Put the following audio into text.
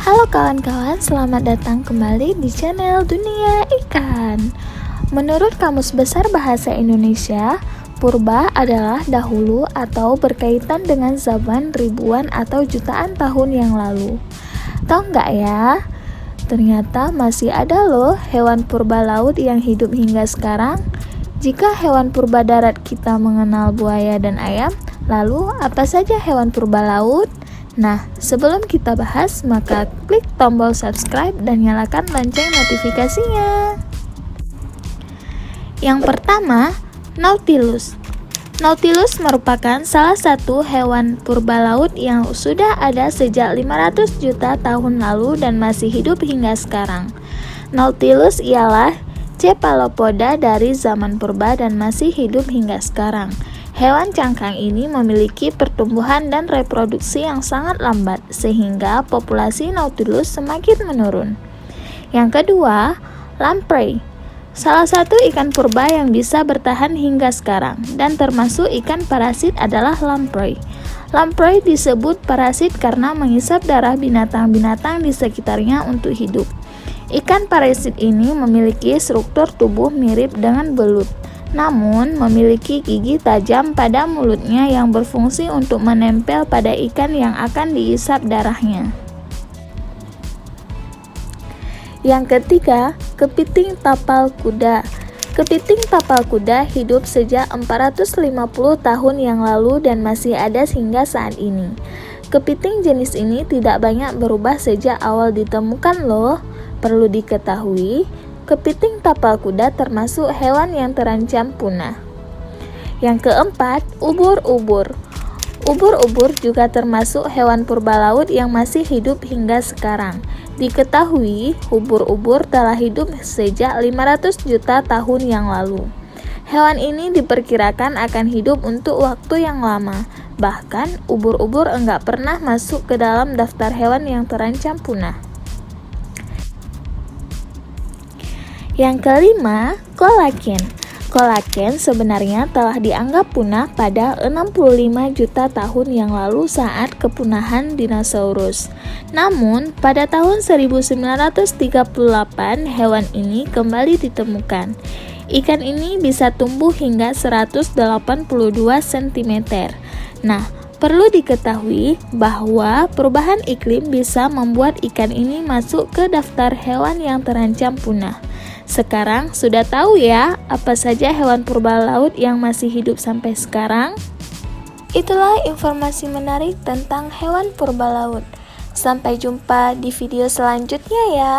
Halo kawan-kawan, selamat datang kembali di channel Dunia Ikan. Menurut Kamus Besar Bahasa Indonesia, purba adalah dahulu atau berkaitan dengan zaman ribuan atau jutaan tahun yang lalu. Tahu nggak ya? Ternyata masih ada loh hewan purba laut yang hidup hingga sekarang. Jika hewan purba darat kita mengenal buaya dan ayam, lalu apa saja hewan purba laut? Nah, sebelum kita bahas, maka klik tombol subscribe dan nyalakan lonceng notifikasinya. Yang pertama, Nautilus. Nautilus merupakan salah satu hewan purba laut yang sudah ada sejak 500 juta tahun lalu dan masih hidup hingga sekarang. Nautilus ialah cephalopoda dari zaman purba dan masih hidup hingga sekarang. Hewan cangkang ini memiliki pertumbuhan dan reproduksi yang sangat lambat, sehingga populasi Nautilus semakin menurun. Yang kedua, lamprey. Salah satu ikan purba yang bisa bertahan hingga sekarang, dan termasuk ikan parasit adalah lamprey. Lamprey disebut parasit karena menghisap darah binatang-binatang di sekitarnya untuk hidup. Ikan parasit ini memiliki struktur tubuh mirip dengan belut, namun memiliki gigi tajam pada mulutnya yang berfungsi untuk menempel pada ikan yang akan dihisap darahnya. Yang ketiga, kepiting tapal kuda. Kepiting tapal kuda hidup sejak 450 tahun yang lalu dan masih ada hingga saat ini. Kepiting jenis ini tidak banyak berubah sejak awal ditemukan loh. Perlu diketahui, kepiting tapal kuda termasuk hewan yang terancam punah. Yang keempat, ubur-ubur. Ubur-ubur juga termasuk hewan purba laut yang masih hidup hingga sekarang. Diketahui, ubur-ubur telah hidup sejak 500 juta tahun yang lalu. Hewan ini diperkirakan akan hidup untuk waktu yang lama. Bahkan, ubur-ubur enggak pernah masuk ke dalam daftar hewan yang terancam punah. Yang kelima, kolagen. Kolagen sebenarnya telah dianggap punah pada 65 juta tahun yang lalu saat kepunahan dinosaurus. Namun, pada tahun 1938 hewan ini kembali ditemukan. Ikan ini bisa tumbuh hingga 182 cm. Nah, perlu diketahui bahwa perubahan iklim bisa membuat ikan ini masuk ke daftar hewan yang terancam punah. Sekarang sudah tahu ya apa saja hewan purba laut yang masih hidup sampai sekarang? Itulah informasi menarik tentang hewan purba laut. Sampai jumpa di video selanjutnya ya.